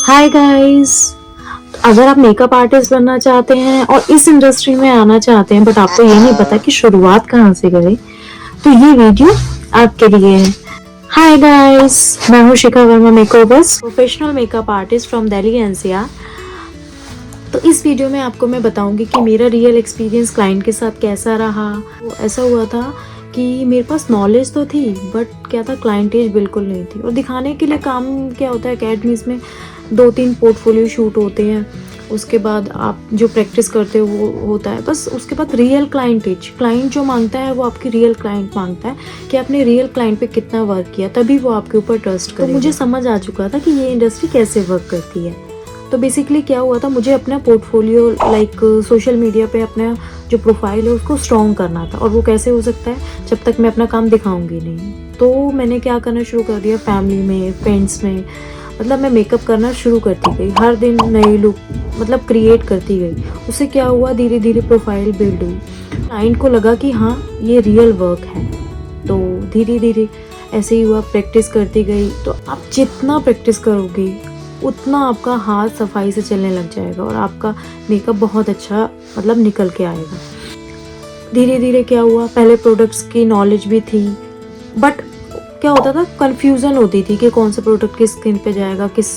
Hi guys. अगर आप makeup artist बनना चाहते हैं और इस इंडस्ट्री में आना चाहते हैं बट आपको ये नहीं पता कि शुरुआत कहाँ से करें, तो ये वीडियो आपके लिए है। हाय गाइस, मैं हूँ Shikha Verma makeovers, professional makeup artist from Delhi NCR. तो इस वीडियो में आपको मैं बताऊंगी कि मेरा रियल एक्सपीरियंस क्लाइंट के साथ कैसा रहा। वो ऐसा हुआ था कि मेरे पास नॉलेज तो थी बट क्या था, क्लाइंटेज बिल्कुल नहीं थी। और दिखाने के लिए काम क्या होता है, अकेडमीज में 2-3 पोर्टफोलियो शूट होते हैं, उसके बाद आप जो प्रैक्टिस करते हो वो होता है, बस उसके बाद रियल क्लाइंट जो मांगता है वो आपकी रियल क्लाइंट मांगता है कि आपने रियल क्लाइंट पे कितना वर्क किया, तभी वो आपके ऊपर ट्रस्ट करे। तो मुझे समझ आ चुका था कि ये इंडस्ट्री कैसे वर्क करती है। तो बेसिकली क्या हुआ था, मुझे अपना पोर्टफोलियो सोशल मीडिया पे अपना जो प्रोफाइल है उसको स्ट्रॉन्ग करना था। और वो कैसे हो सकता है जब तक मैं अपना काम दिखाऊंगी नहीं। तो मैंने क्या करना शुरू कर दिया, फैमिली में, फ्रेंड्स में, मतलब मैं मेकअप करना शुरू करती गई, हर दिन नई लुक क्रिएट करती गई। उससे क्या हुआ, धीरे धीरे प्रोफाइल बिल्ड हुई, क्लाइंट को लगा कि हाँ ये रियल वर्क है। तो धीरे धीरे ऐसे ही हुआ, प्रैक्टिस करती गई। तो आप जितना प्रैक्टिस करोगे उतना आपका हाथ सफाई से चलने लग जाएगा और आपका मेकअप बहुत अच्छा निकल के आएगा। धीरे धीरे क्या हुआ, पहले प्रोडक्ट्स की नॉलेज भी थी बट क्या होता था, कंफ्यूजन होती थी कि कौन सा प्रोडक्ट किस स्किन पे जाएगा, किस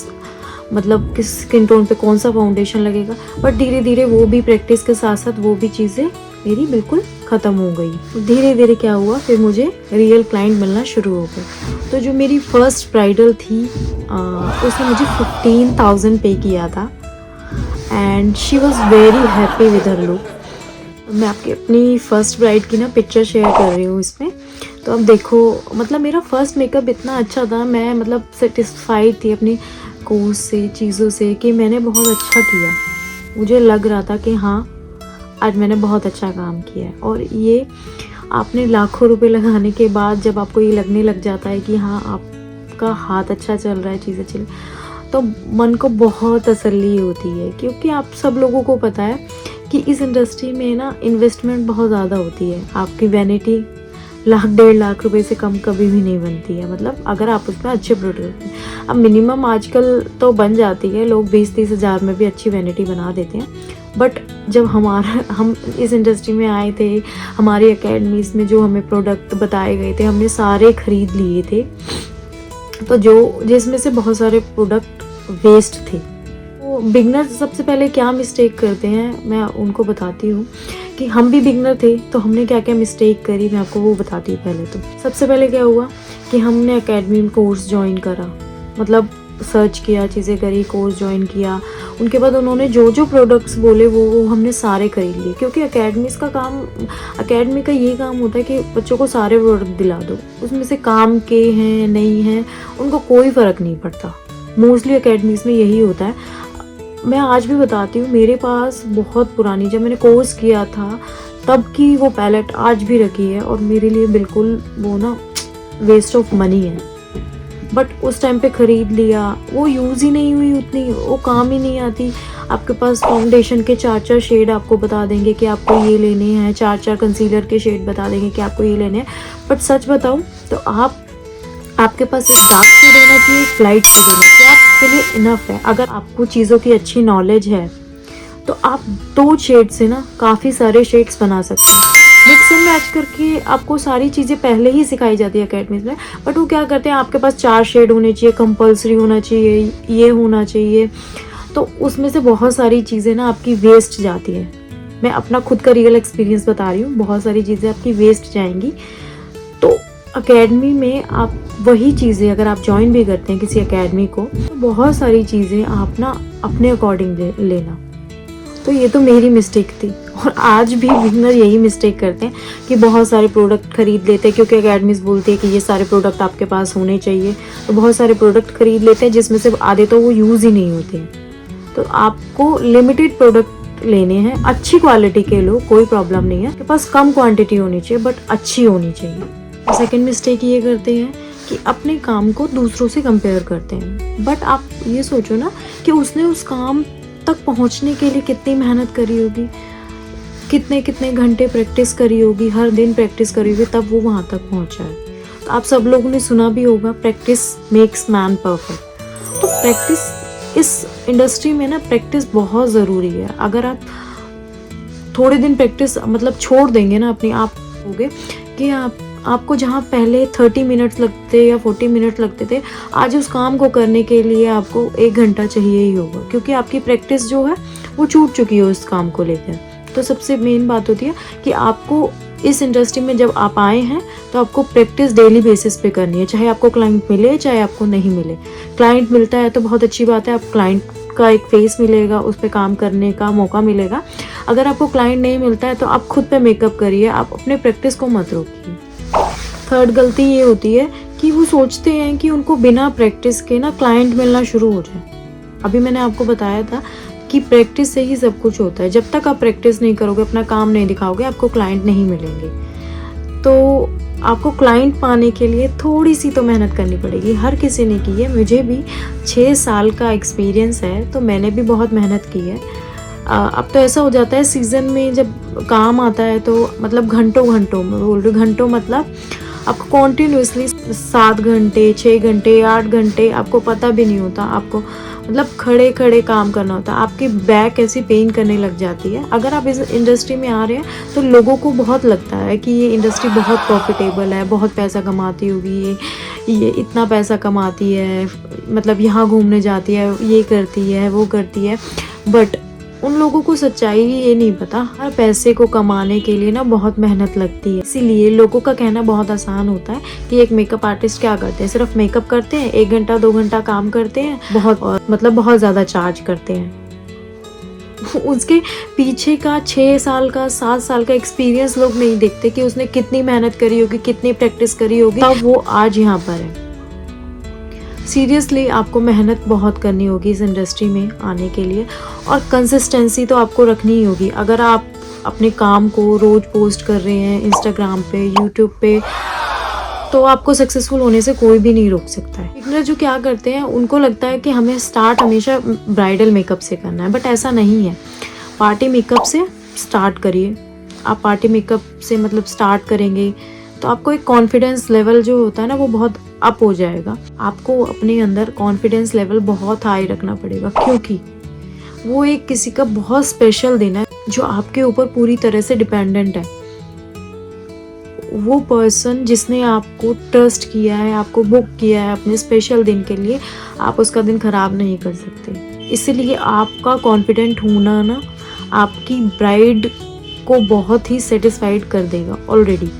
स्किन टोन पे कौन सा फाउंडेशन लगेगा। बट धीरे धीरे वो भी प्रैक्टिस के साथ साथ वो भी चीज़ें मेरी बिल्कुल ख़त्म हो गई। धीरे धीरे क्या हुआ, फिर मुझे रियल क्लाइंट मिलना शुरू हो गए। तो जो मेरी फर्स्ट ब्राइडल थी उसने मुझे 15,000 पे किया था and she was very happy with her look. मैं आपकी अपनी फर्स्ट ब्राइड की पिक्चर शेयर कर रही हूँ इसमें। तो अब देखो, मेरा फर्स्ट मेकअप इतना अच्छा था, मैं सेटिस्फाइड थी अपनी कोर्स से, चीज़ों से, कि मैंने बहुत अच्छा किया। मुझे लग रहा था कि हाँ आज मैंने बहुत अच्छा काम किया है। और ये आपने लाखों रुपए लगाने के बाद जब आपको ये लगने लग जाता है कि हाँ आपका हाथ अच्छा चल रहा है, चीज़ें चल, तो मन को बहुत तसल्ली होती है। क्योंकि आप सब लोगों को पता है कि इस इंडस्ट्री में इन्वेस्टमेंट बहुत ज़्यादा होती है। आपकी वैनिटी 1-1.5 लाख रुपए से कम कभी भी नहीं बनती है, अगर आप उसमें अच्छे प्रोडक्ट। अब मिनिमम आजकल तो बन जाती है, लोग 20-30 हज़ार में भी अच्छी वैनिटी बना देते हैं। बट जब हम इस इंडस्ट्री में आए थे, हमारी अकेडमीज़ में जो हमें प्रोडक्ट बताए गए थे हमने सारे खरीद लिए थे, तो जिसमें से बहुत सारे प्रोडक्ट वेस्ट थे। तो बिगनर्स सबसे पहले क्या मिस्टेक करते हैं मैं उनको बताती हूँ कि हम भी बिगनर थे तो हमने क्या क्या मिस्टेक करी, मैं आपको वो बताती हूँ। पहले तो सबसे पहले क्या हुआ कि हमने एकेडमी में कोर्स ज्वाइन करा, सर्च किया, चीज़ें करी, कोर्स ज्वाइन किया। उनके बाद उन्होंने जो प्रोडक्ट्स बोले वो हमने सारे खरीद लिए। क्योंकि एकेडमी का ये काम होता है कि बच्चों को सारे प्रोडक्ट दिला दो, उसमें से काम के हैं नहीं हैं उनको कोई फ़र्क नहीं पड़ता। मोस्टली एकेडमीज़ में यही होता है। मैं आज भी बताती हूँ, मेरे पास बहुत पुरानी, जब मैंने कोर्स किया था तब की वो पैलेट आज भी रखी है और मेरे लिए बिल्कुल वो वेस्ट ऑफ मनी है। बट उस टाइम पे ख़रीद लिया, वो यूज़ ही नहीं हुई उतनी, वो काम ही नहीं आती। आपके पास फाउंडेशन के 4-4 शेड आपको बता देंगे कि आपको ये लेने हैं, 4-4 कंसीलर के शेड बता देंगे कि आपको ये लेने हैं। बट सच बताऊँ तो आपके पास एक डार्क शेड होना चाहिए, एक लाइट शेड होना चाहिए, आपके लिए इनफ है। अगर आपको चीज़ों की अच्छी नॉलेज है तो आप 2 शेड से काफ़ी सारे शेड्स बना सकते हैं। मिक्स एंड मैच करके आपको सारी चीज़ें पहले ही सिखाई जाती है अकेडमीज में। बट वो क्या करते हैं, आपके पास 4 शेड होने चाहिए, कंपल्सरी होना चाहिए, ये होना चाहिए। तो उसमें से बहुत सारी चीज़ें आपकी वेस्ट जाती है। मैं अपना खुद का रियल एक्सपीरियंस बता रही हूँ, बहुत सारी चीज़ें आपकी वेस्ट जाएंगी। तो अकेडमी में आप वही चीज़ें अगर आप ज्वाइन भी करते हैं किसी अकेडमी को, तो बहुत सारी चीज़ें आप अपने अकॉर्डिंग लेना। तो ये तो मेरी मिस्टेक थी और आज भी बिगनर यही मिस्टेक करते हैं कि बहुत सारे प्रोडक्ट खरीद लेते हैं क्योंकि अकेडमीज बोलती है कि ये सारे प्रोडक्ट आपके पास होने चाहिए। तो बहुत सारे प्रोडक्ट खरीद लेते हैं जिसमें से आधे तो वो यूज़ ही नहीं होते हैं। तो आपको लिमिटेड प्रोडक्ट लेने हैं, अच्छी क्वालिटी के लो, कोई प्रॉब्लम नहीं है, आपके पास कम क्वांटिटी होनी चाहिए बट अच्छी होनी चाहिए। सेकेंड मिस्टेक ये करते हैं कि अपने काम को दूसरों से कंपेयर करते हैं। बट आप ये सोचो कि उसने उस काम तक पहुंचने के लिए कितनी मेहनत करी होगी, कितने घंटे प्रैक्टिस करी होगी, हर दिन प्रैक्टिस करी होगी, तब वो वहाँ तक पहुँचा है। तो आप सब लोगों ने सुना भी होगा, प्रैक्टिस मेक्स मैन परफेक्ट। तो प्रैक्टिस इस इंडस्ट्री में ना प्रैक्टिस बहुत ज़रूरी है। अगर आप थोड़े दिन प्रैक्टिस मतलब छोड़ देंगे ना अपने आप होगे कि आपको जहाँ पहले 30 मिनट्स लगते या 40 मिनट लगते थे, आज उस काम को करने के लिए आपको 1 घंटा चाहिए ही होगा, क्योंकि आपकी प्रैक्टिस जो है वो छूट चुकी है उस काम को लेकर। तो सबसे मेन बात होती है कि आपको इस इंडस्ट्री में जब आप आए हैं तो आपको प्रैक्टिस डेली बेसिस पे करनी है, चाहे आपको क्लाइंट मिले चाहे आपको नहीं मिले। क्लाइंट मिलता है तो बहुत अच्छी बात है, आप क्लाइंट का एक फेस मिलेगा, उस पर काम करने का मौका मिलेगा। अगर आपको क्लाइंट नहीं मिलता है तो आप खुद पे मेकअप करिए, आप अपने प्रैक्टिस को मत रोकिए। थर्ड गलती ये होती है कि वो सोचते हैं कि उनको बिना प्रैक्टिस के ना क्लाइंट मिलना शुरू हो जाए। अभी मैंने आपको बताया था कि प्रैक्टिस से ही सब कुछ होता है। जब तक आप प्रैक्टिस नहीं करोगे, अपना काम नहीं दिखाओगे, आपको क्लाइंट नहीं मिलेंगे। तो आपको क्लाइंट पाने के लिए थोड़ी सी तो मेहनत करनी पड़ेगी। हर किसी ने की है, मुझे भी 6 साल का एक्सपीरियंस है, तो मैंने भी बहुत मेहनत की है। अब तो ऐसा हो जाता है सीज़न में जब काम आता है तो मतलब घंटों में बोल रही हूँ, घंटों मतलब आपको कॉन्टीन्यूसली 7 घंटे 6 घंटे 8 घंटे आपको पता भी नहीं होता, आपको मतलब खड़े खड़े काम करना होता है। आपकी बैक ऐसी पेन करने लग जाती है। अगर आप इस इंडस्ट्री में आ रहे हैं तो लोगों को बहुत लगता है कि ये इंडस्ट्री बहुत प्रॉफिटेबल है, बहुत पैसा कमाती होगी, ये इतना पैसा कमाती है, मतलब यहाँ घूमने जाती है, ये करती है, वो करती है। बट उन लोगों को सच्चाई ये नहीं पता, हर पैसे को कमाने के लिए ना बहुत मेहनत लगती है। इसीलिए लोगों का कहना बहुत आसान होता है कि एक मेकअप आर्टिस्ट क्या करते हैं, सिर्फ मेकअप करते हैं, 1 घंटा 2 घंटा काम करते हैं, बहुत ज़्यादा चार्ज करते हैं। उसके पीछे का 6 साल का 7 साल का एक्सपीरियंस लोग नहीं देखते कि उसने कितनी मेहनत करी होगी, कितनी प्रैक्टिस करी होगी, तब वो आज यहाँ पर है। सीरियसली आपको मेहनत बहुत करनी होगी इस इंडस्ट्री में आने के लिए, और कंसिस्टेंसी तो आपको रखनी ही होगी। अगर आप अपने काम को रोज़ पोस्ट कर रहे हैं इंस्टाग्राम पे, यूट्यूब पे, तो आपको सक्सेसफुल होने से कोई भी नहीं रोक सकता है। बिगिनर जो क्या करते हैं, उनको लगता है कि हमें स्टार्ट हमेशा ब्राइडल मेकअप से करना है, बट ऐसा नहीं है। पार्टी मेकअप से स्टार्ट करिए। आप पार्टी मेकअप से मतलब स्टार्ट करेंगे तो आपको एक कॉन्फिडेंस लेवल जो होता है ना वो बहुत अप हो जाएगा। आपको अपने अंदर कॉन्फिडेंस लेवल बहुत हाई रखना पड़ेगा, क्योंकि वो एक किसी का बहुत स्पेशल दिन है जो आपके ऊपर पूरी तरह से डिपेंडेंट है। वो पर्सन जिसने आपको ट्रस्ट किया है, आपको बुक किया है अपने स्पेशल दिन के लिए, आप उसका दिन खराब नहीं कर सकते। इसलिए आपका कॉन्फिडेंट होना ना आपकी ब्राइड को बहुत ही सेटिस्फाइड कर देगा ऑलरेडी,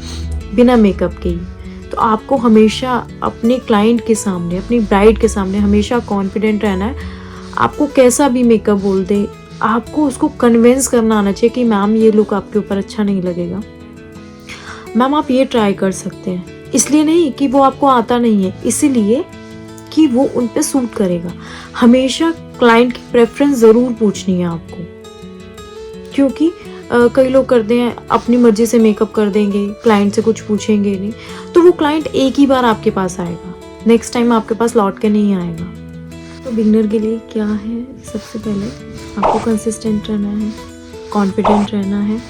बिना मेकअप के ही। तो आपको हमेशा अपने क्लाइंट के सामने, अपनी ब्राइड के सामने हमेशा कॉन्फिडेंट रहना है। आपको कैसा भी मेकअप बोल दे, आपको उसको कन्विंस करना आना चाहिए कि मैम ये लुक आपके ऊपर अच्छा नहीं लगेगा, मैम आप ये ट्राई कर सकते हैं। इसलिए नहीं कि वो आपको आता नहीं है, इसीलिए कि वो उन पे सूट करेगा। हमेशा क्लाइंट की प्रेफरेंस ज़रूर पूछनी है आपको, क्योंकि कई लोग करते हैं अपनी मर्जी से मेकअप कर देंगे, क्लाइंट से कुछ पूछेंगे नहीं, तो वो क्लाइंट एक ही बार आपके पास आएगा, नेक्स्ट टाइम आपके पास लौट के नहीं आएगा। तो बिगिनर के लिए क्या है, सबसे पहले आपको कंसिस्टेंट रहना है, कॉन्फिडेंट रहना है,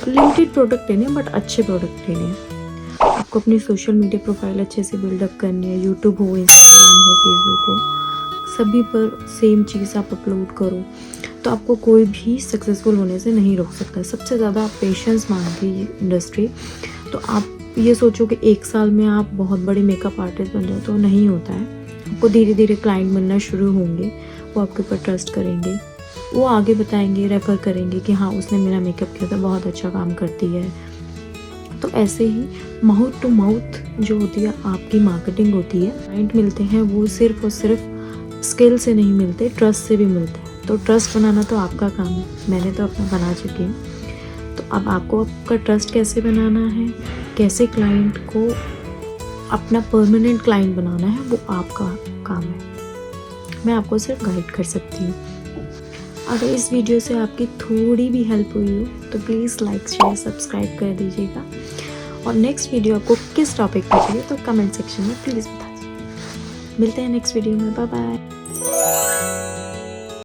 लिमिटेड प्रोडक्ट लेने हैं बट अच्छे प्रोडक्ट लेने हैं। आपको अपनी सोशल मीडिया प्रोफाइल अच्छे से बिल्डअप करनी है, यूट्यूब हो, इंस्टाग्राम हो, फेसबुक हो, सभी पर सेम चीज़ आप अपलोड करो, तो आपको कोई भी सक्सेसफुल होने से नहीं रोक सकता। सबसे ज़्यादा पेशेंस मांगती है ये इंडस्ट्री। तो आप ये सोचो कि 1 साल में आप बहुत बड़े मेकअप आर्टिस्ट बन जाओ, तो नहीं होता है। आपको धीरे धीरे क्लाइंट मिलना शुरू होंगे, वो आपके ऊपर ट्रस्ट करेंगे, वो आगे बताएंगे, रेफ़र करेंगे कि हाँ उसने मेरा मेकअप किया था, बहुत अच्छा काम करती है। तो ऐसे ही माउथ टू माउथ जो होती है आपकी मार्केटिंग होती है। क्लाइंट मिलते हैं वो सिर्फ और सिर्फ स्किल से नहीं मिलते, ट्रस्ट से भी मिलते हैं। तो ट्रस्ट बनाना तो आपका काम है, मैंने तो अपना बना चुकी हूँ। तो अब आपको आपका ट्रस्ट कैसे बनाना है, कैसे क्लाइंट को अपना परमानेंट क्लाइंट बनाना है, वो आपका काम है। मैं आपको सिर्फ गाइड कर सकती हूँ। अगर इस वीडियो से आपकी थोड़ी भी हेल्प हुई हो तो प्लीज़ लाइक शेयर सब्सक्राइब कर दीजिएगा, और नेक्स्ट वीडियो आपको किस टॉपिक पर चाहिए तो कमेंट सेक्शन में प्लीज़ बता दीजिए। मिलते हैं नेक्स्ट वीडियो में, बाय बाय।